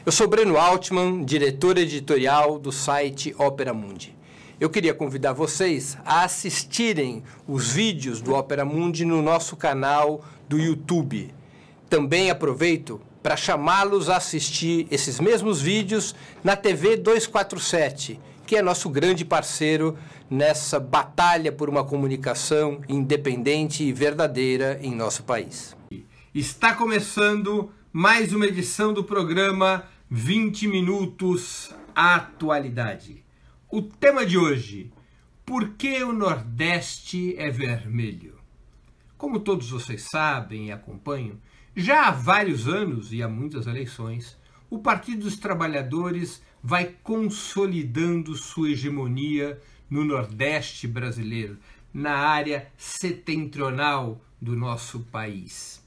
Eu sou Breno Altman, diretor editorial do site Opera Mundi. Eu queria convidar vocês a assistirem os vídeos do Opera Mundi no nosso canal do YouTube. Também aproveito para chamá-los a assistir esses mesmos vídeos na TV 247, que é nosso grande parceiro nessa batalha por uma comunicação independente e verdadeira em nosso país. Está começando mais uma edição do programa 20 Minutos Atualidade. O tema de hoje: por que o Nordeste é vermelho? Como todos vocês sabem e acompanham, já há vários anos e há muitas eleições, o Partido dos Trabalhadores vai consolidando sua hegemonia no Nordeste brasileiro, na área setentrional do nosso país.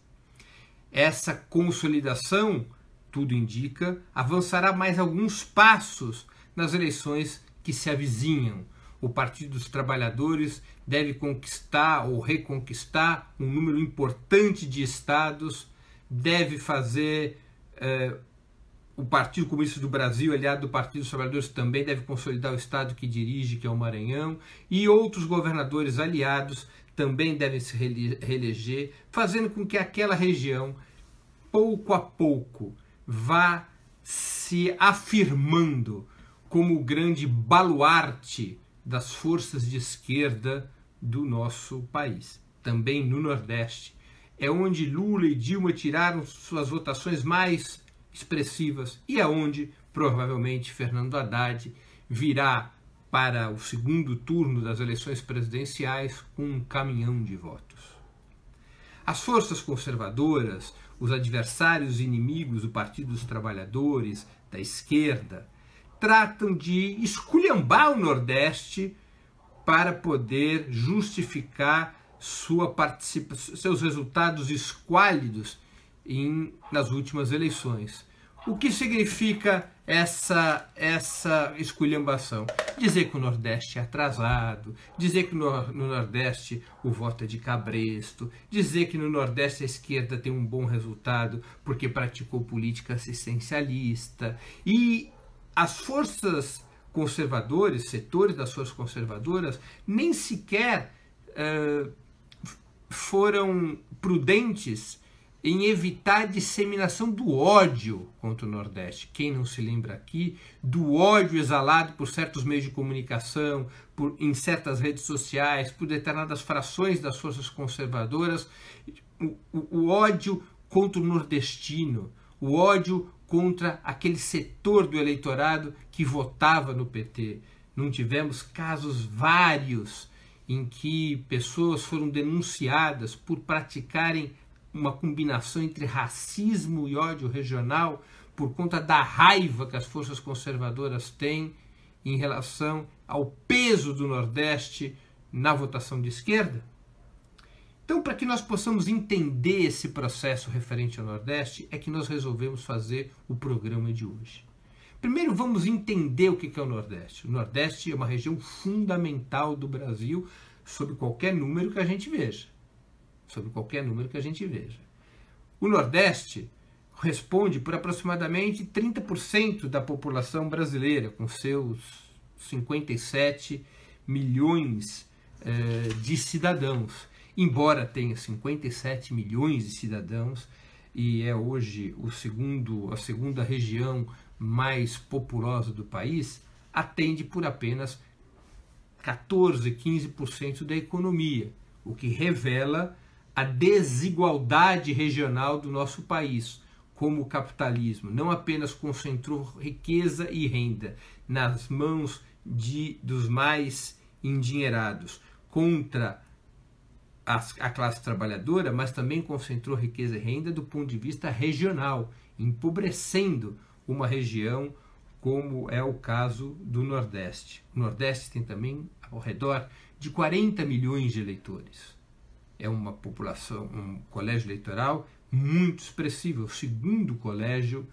Essa consolidação, tudo indica, avançará mais alguns passos nas eleições que se avizinham. O Partido dos Trabalhadores deve conquistar ou reconquistar um número importante de estados, deve fazer o Partido Comunista do Brasil, aliado do Partido dos Trabalhadores, também deve consolidar o estado que dirige, que é o Maranhão, e outros governadores aliados também devem se reeleger, fazendo com que aquela região, pouco a pouco, vá se afirmando como o grande baluarte das forças de esquerda do nosso país. Também no Nordeste, é onde Lula e Dilma tiraram suas votações mais expressivas e é onde, provavelmente, Fernando Haddad virá para o segundo turno das eleições presidenciais com um caminhão de votos. As forças conservadoras, os adversários e inimigos do Partido dos Trabalhadores, da esquerda, tratam de esculhambar o Nordeste para poder justificar seus resultados esquálidos nas últimas eleições. O que significa essa esculhambação? Dizer que o Nordeste é atrasado, dizer que no Nordeste o voto é de cabresto, dizer que no Nordeste a esquerda tem um bom resultado porque praticou política assistencialista. E as forças conservadoras, setores das forças conservadoras, nem sequer foram prudentes em evitar a disseminação do ódio contra o Nordeste. Quem não se lembra aqui do ódio exalado por certos meios de comunicação, em certas redes sociais, por determinadas frações das forças conservadoras, o ódio contra o nordestino, o ódio contra aquele setor do eleitorado que votava no PT. Não tivemos casos vários em que pessoas foram denunciadas por praticarem uma combinação entre racismo e ódio regional por conta da raiva que as forças conservadoras têm em relação ao peso do Nordeste na votação de esquerda? Então, para que nós possamos entender esse processo referente ao Nordeste, é que nós resolvemos fazer o programa de hoje. Primeiro, vamos entender o que é o Nordeste. O Nordeste é uma região fundamental do Brasil, sob qualquer número que a gente veja. Sobre qualquer número que a gente veja. O Nordeste responde por aproximadamente 30% da população brasileira, com seus 57 milhões de cidadãos. Embora tenha 57 milhões de cidadãos e é hoje a segunda região mais populosa do país, atende por apenas 14, 15% da economia, o que revela a desigualdade regional do nosso país, como o capitalismo não apenas concentrou riqueza e renda nas mãos dos mais endinheirados contra a classe trabalhadora, mas também concentrou riqueza e renda do ponto de vista regional, empobrecendo uma região como é o caso do Nordeste. O Nordeste tem também ao redor de 40 milhões de eleitores. É uma população, um colégio eleitoral muito expressivo, o segundo colégio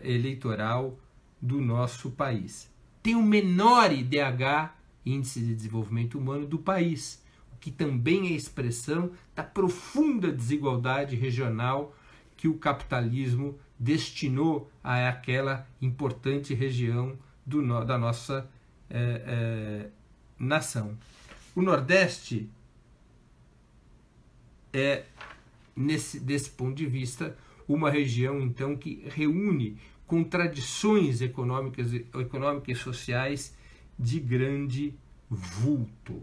eleitoral do nosso país. Tem o menor IDH, Índice de Desenvolvimento Humano, do país, o que também é expressão da profunda desigualdade regional que o capitalismo destinou a aquela importante região da nossa nação. O Nordeste é, desse ponto de vista, uma região, então, que reúne contradições econômicas e sociais de grande vulto.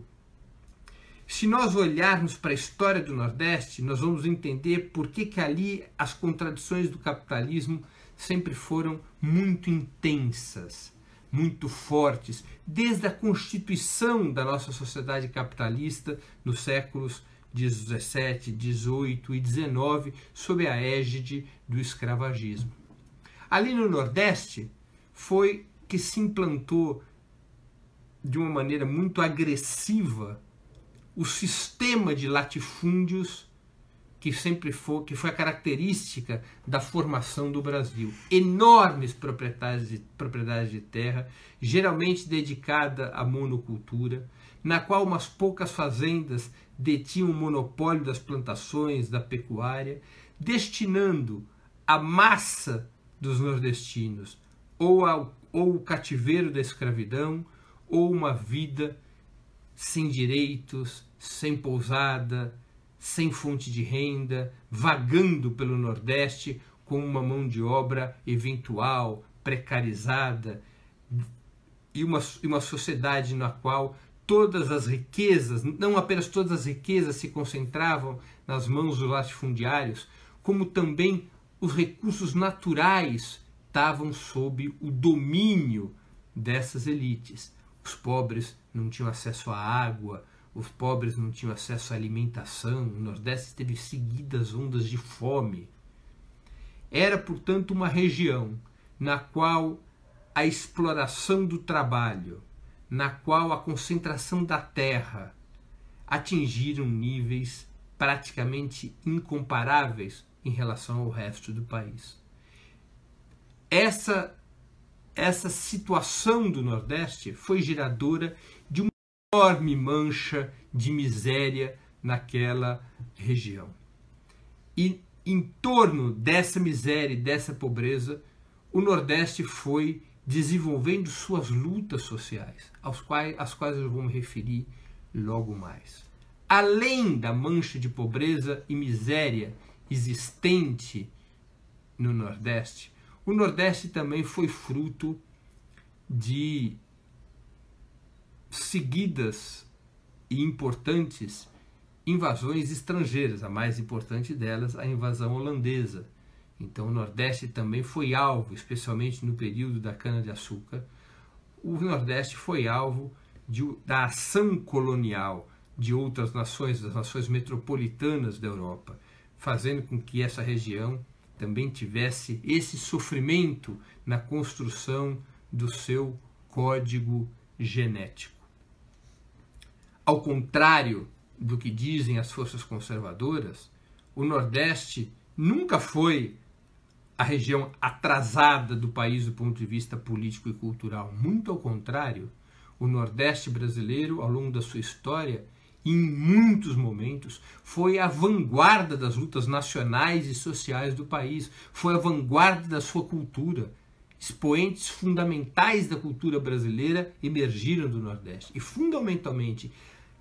Se nós olharmos para a história do Nordeste, nós vamos entender por que ali as contradições do capitalismo sempre foram muito intensas, muito fortes, desde a constituição da nossa sociedade capitalista nos séculos 17, 18 e 19, sob a égide do escravagismo. Ali no Nordeste foi que se implantou de uma maneira muito agressiva o sistema de latifúndios que foi a característica da formação do Brasil. Enormes propriedades de terra, geralmente dedicada à monocultura, na qual umas poucas fazendas detinham o monopólio das plantações, da pecuária, destinando a massa dos nordestinos ou o cativeiro da escravidão, ou uma vida sem direitos, sem pousada, sem fonte de renda, vagando pelo Nordeste com uma mão de obra eventual, precarizada, e uma sociedade na qual todas as riquezas, não apenas todas as riquezas se concentravam nas mãos dos latifundiários, como também os recursos naturais estavam sob o domínio dessas elites. Os pobres não tinham acesso à água, os pobres não tinham acesso à alimentação, o Nordeste teve seguidas ondas de fome. Era, portanto, uma região na qual a exploração do trabalho, na qual a concentração da terra atingiram níveis praticamente incomparáveis em relação ao resto do país. Essa situação do Nordeste foi geradora de uma enorme mancha de miséria naquela região. E em torno dessa miséria e dessa pobreza, o Nordeste foi desenvolvendo suas lutas sociais, às quais eu vou me referir logo mais. Além da mancha de pobreza e miséria existente no Nordeste, o Nordeste também foi fruto de seguidas e importantes invasões estrangeiras, a mais importante delas, a invasão holandesa. Então o Nordeste também foi alvo, especialmente no período da cana-de-açúcar, o Nordeste foi alvo da ação colonial de outras nações, das nações metropolitanas da Europa, fazendo com que essa região também tivesse esse sofrimento na construção do seu código genético. Ao contrário do que dizem as forças conservadoras, o Nordeste nunca foi a região atrasada do país do ponto de vista político e cultural. Muito ao contrário, o Nordeste brasileiro, ao longo da sua história, em muitos momentos, foi a vanguarda das lutas nacionais e sociais do país, foi a vanguarda da sua cultura. Expoentes fundamentais da cultura brasileira emergiram do Nordeste. E, fundamentalmente,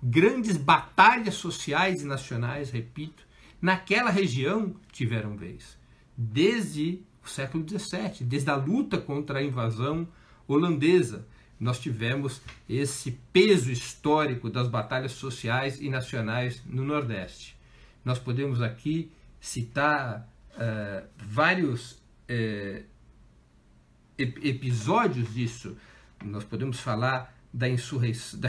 grandes batalhas sociais e nacionais, repito, naquela região tiveram vez. Desde o século XVII, desde a luta contra a invasão holandesa, nós tivemos esse peso histórico das batalhas sociais e nacionais no Nordeste. Nós podemos aqui citar vários episódios disso. Nós podemos falar da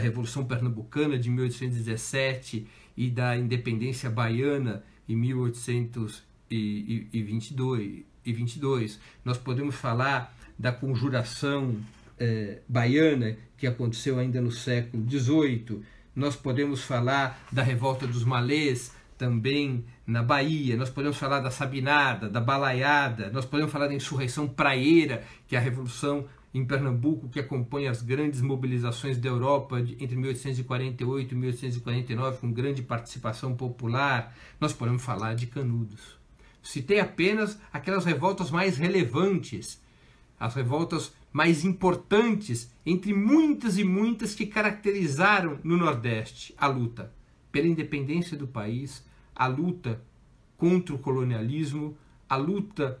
Revolução Pernambucana de 1817 e da Independência Baiana em 1822. Nós podemos falar da Conjuração baiana, que aconteceu ainda no século XVIII. Nós podemos falar da Revolta dos Malês, também na Bahia. Nós podemos falar da Sabinada, da Balaiada. Nós podemos falar da Insurreição Praieira, que é a revolução em Pernambuco, que acompanha as grandes mobilizações da Europa entre 1848 e 1849, com grande participação popular. Nós podemos falar de Canudos. Citei apenas aquelas revoltas mais relevantes, as revoltas mais importantes, entre muitas e muitas que caracterizaram no Nordeste a luta pela independência do país, a luta contra o colonialismo, a luta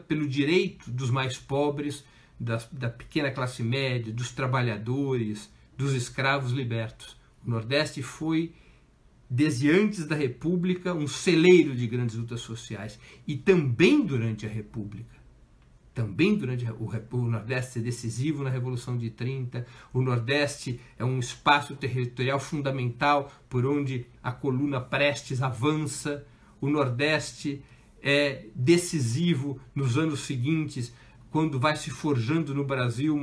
pelo direito dos mais pobres, da pequena classe média, dos trabalhadores, dos escravos libertos. O Nordeste foi, desde antes da República, um celeiro de grandes lutas sociais. E também durante a República. O Nordeste é decisivo na Revolução de 30, o Nordeste é um espaço territorial fundamental por onde a coluna Prestes avança, o Nordeste é decisivo nos anos seguintes, quando vai se forjando no Brasil um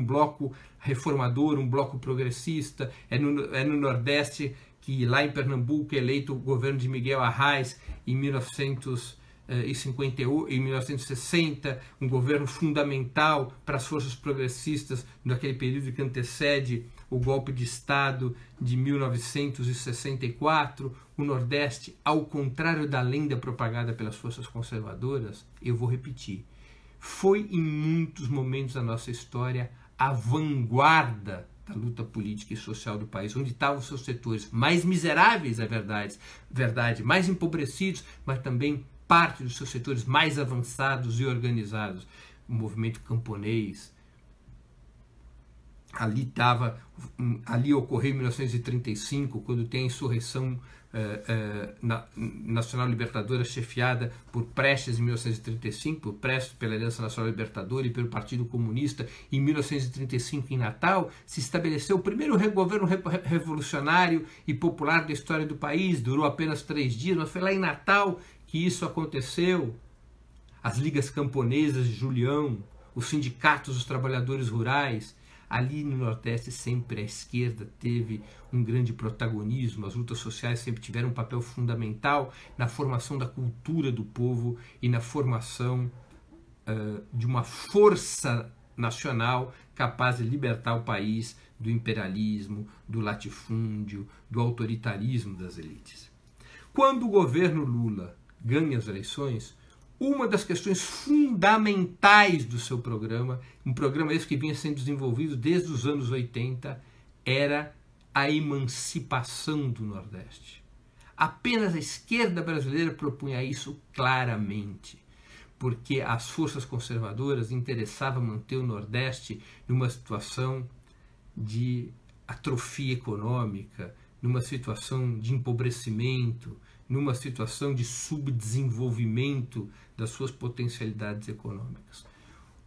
bloco reformador, um bloco progressista. É no Nordeste que, lá em Pernambuco, é eleito o governo de Miguel Arraes em 1960, um governo fundamental para as forças progressistas naquele período que antecede o golpe de Estado de 1964. O Nordeste, ao contrário da lenda propagada pelas forças conservadoras, eu vou repetir, foi em muitos momentos da nossa história a vanguarda da luta política e social do país, onde estavam os seus setores mais miseráveis, é verdade, mais empobrecidos, mas também parte dos seus setores mais avançados e organizados. O movimento camponês, ali ocorreu em 1935, quando tem a insurreição nacional libertadora chefiada por Prestes em 1935, por Prestes pela Aliança Nacional Libertadora e pelo Partido Comunista. Em 1935, em Natal, se estabeleceu o primeiro governo revolucionário e popular da história do país. Durou apenas 3 dias, mas foi lá em Natal que isso aconteceu. As ligas camponesas de Julião, os sindicatos dos trabalhadores rurais. Ali no Nordeste sempre a esquerda teve um grande protagonismo, as lutas sociais sempre tiveram um papel fundamental na formação da cultura do povo e na formação de uma força nacional capaz de libertar o país do imperialismo, do latifúndio, do autoritarismo das elites. Quando o governo Lula ganha as eleições, uma das questões fundamentais do seu programa, um programa esse que vinha sendo desenvolvido desde os anos 80, era a emancipação do Nordeste. Apenas a esquerda brasileira propunha isso claramente, porque as forças conservadoras interessavam manter o Nordeste numa situação de atrofia econômica, numa situação de empobrecimento, numa situação de subdesenvolvimento das suas potencialidades econômicas.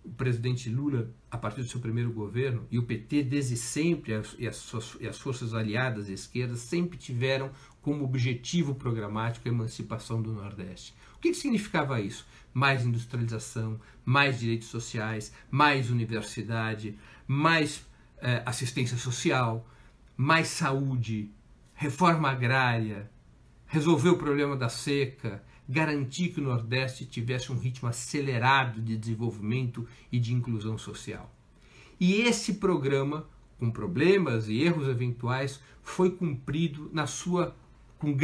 O presidente Lula, a partir do seu primeiro governo, e o PT desde sempre, e as forças aliadas à esquerda, sempre tiveram como objetivo programático a emancipação do Nordeste. O que significava isso? Mais industrialização, mais direitos sociais, mais universidade, mais assistência social, mais saúde, reforma agrária, resolver o problema da seca, garantir que o Nordeste tivesse um ritmo acelerado de desenvolvimento e de inclusão social. E esse programa, com problemas e erros eventuais, foi cumprido com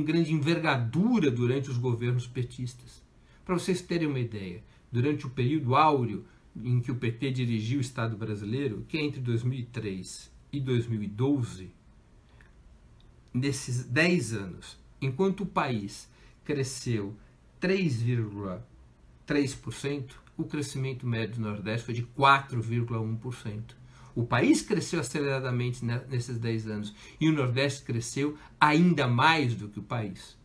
grande envergadura durante os governos petistas. Para vocês terem uma ideia, durante o período áureo em que o PT dirigiu o Estado brasileiro, que é entre 2003 e 2012, nesses 10 anos, enquanto o país cresceu 3,3%, o crescimento médio do Nordeste foi de 4,1%. O país cresceu aceleradamente nesses 10 anos e o Nordeste cresceu ainda mais do que o país,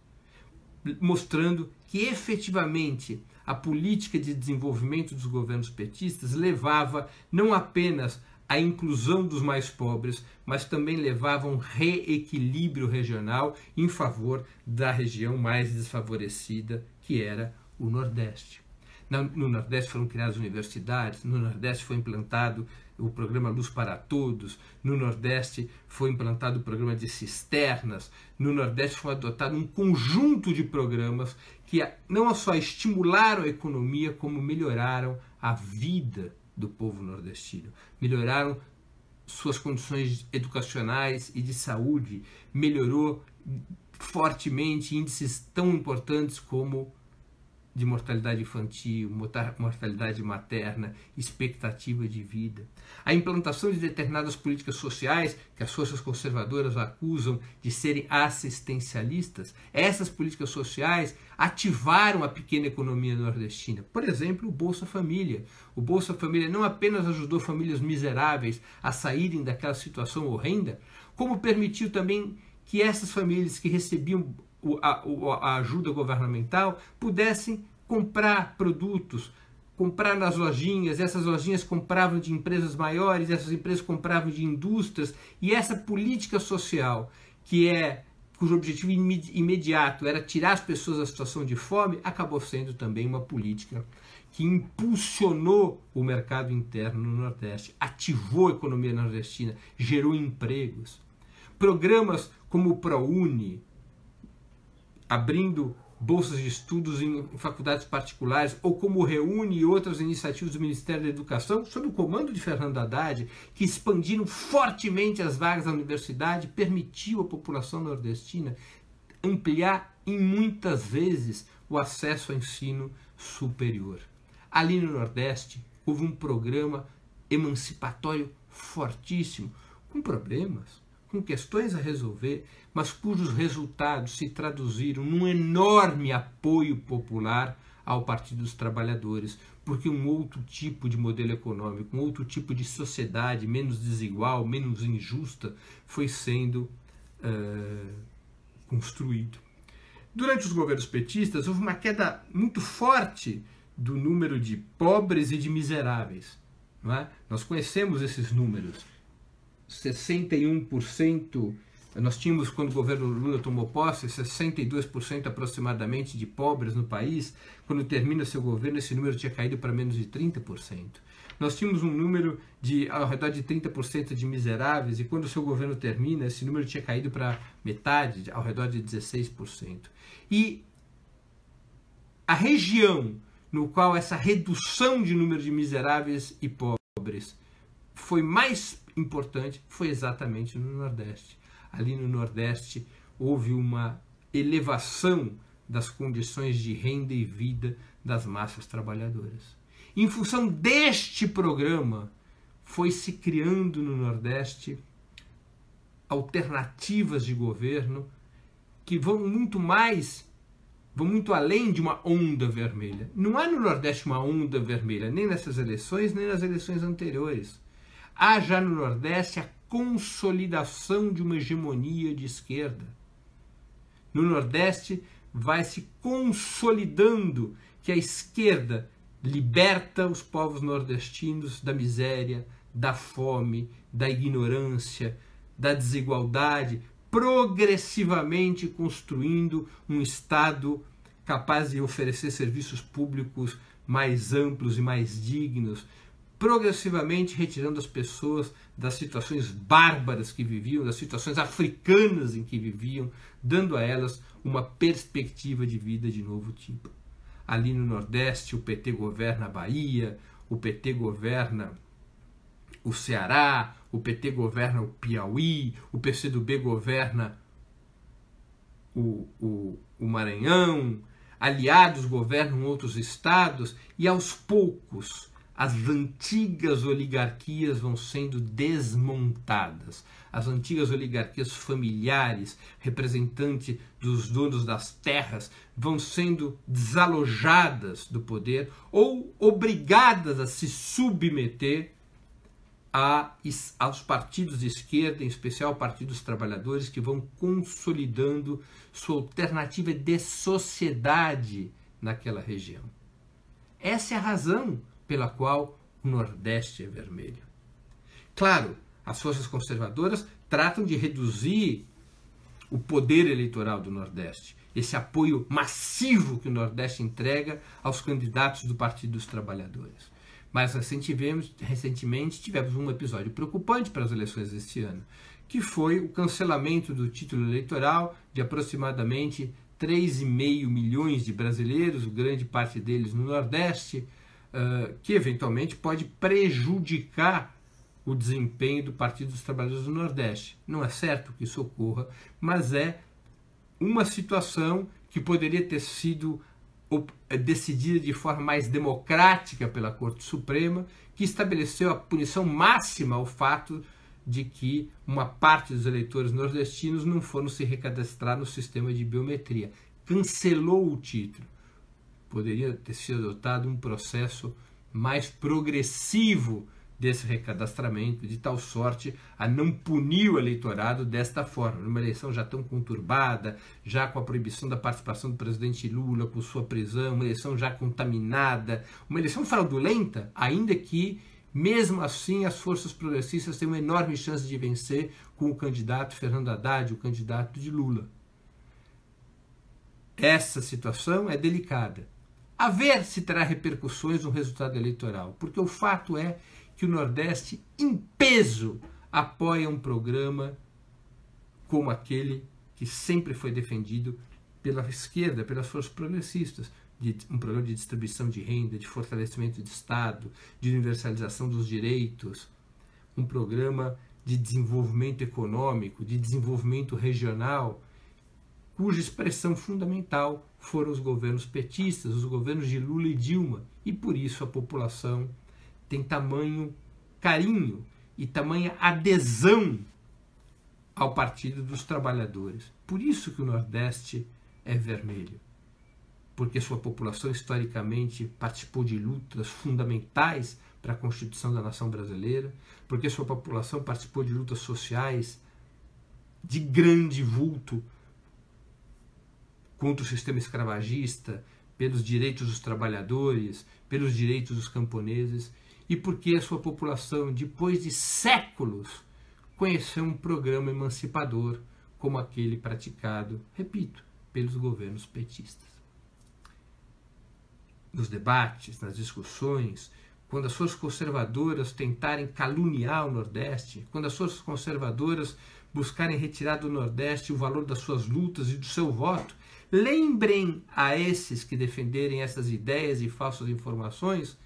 mostrando que efetivamente a política de desenvolvimento dos governos petistas levava não apenas a inclusão dos mais pobres, mas também levava a um reequilíbrio regional em favor da região mais desfavorecida, que era o Nordeste. No Nordeste foram criadas universidades, no Nordeste foi implantado o programa Luz para Todos, no Nordeste foi implantado o programa de cisternas, no Nordeste foi adotado um conjunto de programas que não só estimularam a economia, como melhoraram a vida do povo nordestino, melhoraram suas condições educacionais e de saúde, melhorou fortemente índices tão importantes como de mortalidade infantil, mortalidade materna, expectativa de vida. A implantação de determinadas políticas sociais que as forças conservadoras acusam de serem assistencialistas, essas políticas sociais ativaram a pequena economia nordestina. Por exemplo, o Bolsa Família. O Bolsa Família não apenas ajudou famílias miseráveis a saírem daquela situação horrenda, como permitiu também que essas famílias que recebiam a ajuda governamental pudessem comprar produtos, comprar nas lojinhas, essas lojinhas compravam de empresas maiores, essas empresas compravam de indústrias, e essa política social, cujo objetivo imediato era tirar as pessoas da situação de fome, acabou sendo também uma política que impulsionou o mercado interno no Nordeste, ativou a economia nordestina, gerou empregos. Programas como o ProUni, abrindo bolsas de estudos em faculdades particulares, ou como o Reúne e outras iniciativas do Ministério da Educação, sob o comando de Fernando Haddad, que expandiram fortemente as vagas da universidade, permitiu à população nordestina ampliar em muitas vezes o acesso ao ensino superior. Ali no Nordeste houve um programa emancipatório fortíssimo, com problemas, com questões a resolver, mas cujos resultados se traduziram num enorme apoio popular ao Partido dos Trabalhadores, porque um outro tipo de modelo econômico, um outro tipo de sociedade menos desigual, menos injusta, foi sendo construído. Durante os governos petistas, houve uma queda muito forte do número de pobres e de miseráveis. Não é? Nós conhecemos esses números. 61%, nós tínhamos, quando o governo Lula tomou posse, 62% aproximadamente de pobres no país. Quando termina seu governo, esse número tinha caído para menos de 30%. Nós tínhamos um número de ao redor de 30% de miseráveis, e quando o seu governo termina, esse número tinha caído para metade, ao redor de 16%. E a região no qual essa redução de número de miseráveis e pobres foi mais importante foi exatamente no Nordeste. Ali no Nordeste houve uma elevação das condições de renda e vida das massas trabalhadoras. Em função deste programa, foi se criando no Nordeste alternativas de governo que vão muito além de uma onda vermelha. Não há no Nordeste uma onda vermelha, nem nessas eleições, nem nas eleições anteriores. Há já no Nordeste a consolidação de uma hegemonia de esquerda. No Nordeste vai se consolidando que a esquerda liberta os povos nordestinos da miséria, da fome, da ignorância, da desigualdade, progressivamente construindo um Estado capaz de oferecer serviços públicos mais amplos e mais dignos, progressivamente retirando as pessoas das situações bárbaras que viviam, das situações africanas em que viviam, dando a elas uma perspectiva de vida de novo tipo. Ali no Nordeste, o PT governa a Bahia, o PT governa o Ceará, o PT governa o Piauí, o PCdoB governa o Maranhão, aliados governam outros estados, e aos poucos as antigas oligarquias vão sendo desmontadas. As antigas oligarquias familiares, representantes dos donos das terras, vão sendo desalojadas do poder ou obrigadas a se submeter aos partidos de esquerda, em especial ao Partido dos Trabalhadores, que vão consolidando sua alternativa de sociedade naquela região. Essa é a razão pela qual o Nordeste é vermelho. Claro, as forças conservadoras tratam de reduzir o poder eleitoral do Nordeste, esse apoio massivo que o Nordeste entrega aos candidatos do Partido dos Trabalhadores. Mas recentemente tivemos um episódio preocupante para as eleições deste ano, que foi o cancelamento do título eleitoral de aproximadamente 3,5 milhões de brasileiros, grande parte deles no Nordeste, que eventualmente pode prejudicar o desempenho do Partido dos Trabalhadores do Nordeste. Não é certo que isso ocorra, mas é uma situação que poderia ter sido decidida de forma mais democrática pela Corte Suprema, que estabeleceu a punição máxima ao fato de que uma parte dos eleitores nordestinos não foram se recadastrar no sistema de biometria. Cancelou o título. Poderia ter sido adotado um processo mais progressivo desse recadastramento, de tal sorte a não punir o eleitorado desta forma, numa eleição já tão conturbada, já com a proibição da participação do presidente Lula, com sua prisão, uma eleição já contaminada, uma eleição fraudulenta, ainda que, mesmo assim, as forças progressistas têm uma enorme chance de vencer com o candidato Fernando Haddad, o candidato de Lula. Essa situação é delicada. A ver se terá repercussões no resultado eleitoral, porque o fato é que o Nordeste, em peso, apoia um programa como aquele que sempre foi defendido pela esquerda, pelas forças progressistas, um programa de distribuição de renda, de fortalecimento do Estado, de universalização dos direitos, um programa de desenvolvimento econômico, de desenvolvimento regional, cuja expressão fundamental foram os governos petistas, os governos de Lula e Dilma, e por isso a população tem tamanho carinho e tamanha adesão ao Partido dos Trabalhadores. Por isso que o Nordeste é vermelho, porque sua população historicamente participou de lutas fundamentais para a Constituição da Nação Brasileira, porque sua população participou de lutas sociais de grande vulto contra o sistema escravagista, pelos direitos dos trabalhadores, pelos direitos dos camponeses, e porque a sua população, depois de séculos, conheceu um programa emancipador como aquele praticado, repito, pelos governos petistas. Nos debates, nas discussões, quando as forças conservadoras tentarem caluniar o Nordeste, quando as forças conservadoras buscarem retirar do Nordeste o valor das suas lutas e do seu voto, lembrem a esses que defenderem essas ideias e falsas informações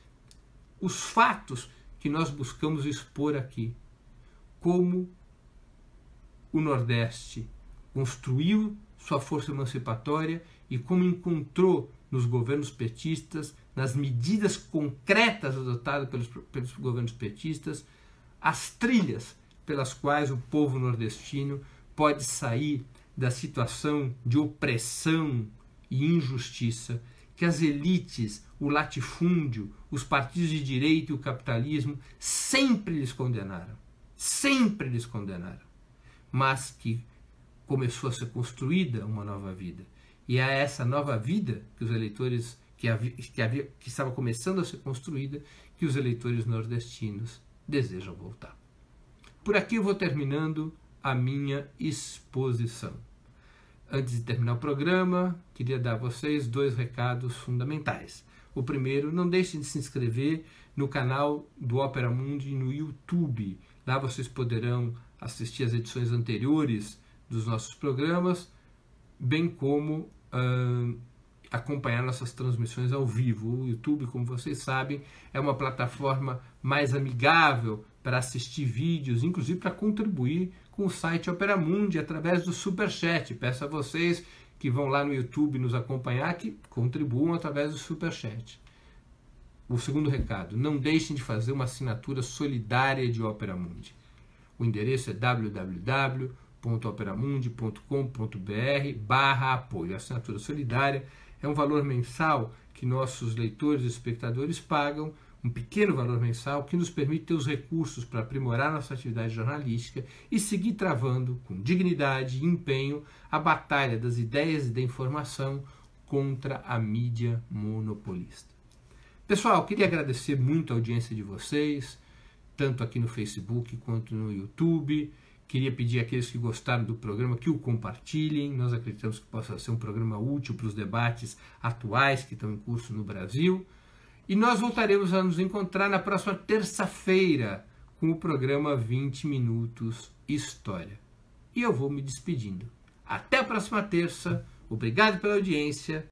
os fatos que nós buscamos expor aqui. Como o Nordeste construiu sua força emancipatória e como encontrou nos governos petistas, nas medidas concretas adotadas pelos governos petistas, as trilhas pelas quais o povo nordestino pode sair da situação de opressão e injustiça que as elites, o latifúndio, os partidos de direita e o capitalismo sempre lhes condenaram. Sempre lhes condenaram. Mas que começou a ser construída uma nova vida. E é essa nova vida que os eleitores, que estava começando a ser construída, que os eleitores nordestinos desejam voltar. Por aqui eu vou terminando a minha exposição. Antes de terminar o programa, queria dar a vocês 2 recados fundamentais. O primeiro, não deixem de se inscrever no canal do Opera Mundi no YouTube. Lá vocês poderão assistir as edições anteriores dos nossos programas, bem como acompanhar nossas transmissões ao vivo. O YouTube, como vocês sabem, é uma plataforma mais amigável para assistir vídeos, inclusive para contribuir com o site Opera Mundi através do Superchat. Peço a vocês que vão lá no YouTube nos acompanhar que contribuam através do Superchat. O segundo recado, não deixem de fazer uma assinatura solidária de Opera Mundi. O endereço é www.operamundi.com.br/apoio. A assinatura solidária é um valor mensal que nossos leitores e espectadores pagam, um pequeno valor mensal que nos permite ter os recursos para aprimorar nossa atividade jornalística e seguir travando com dignidade e empenho a batalha das ideias e da informação contra a mídia monopolista. Pessoal, queria agradecer muito a audiência de vocês, tanto aqui no Facebook quanto no YouTube. Queria pedir àqueles que gostaram do programa que o compartilhem. Nós acreditamos que possa ser um programa útil para os debates atuais que estão em curso no Brasil. E nós voltaremos a nos encontrar na próxima terça-feira com o programa 20 Minutos História. E eu vou me despedindo. Até a próxima terça. Obrigado pela audiência.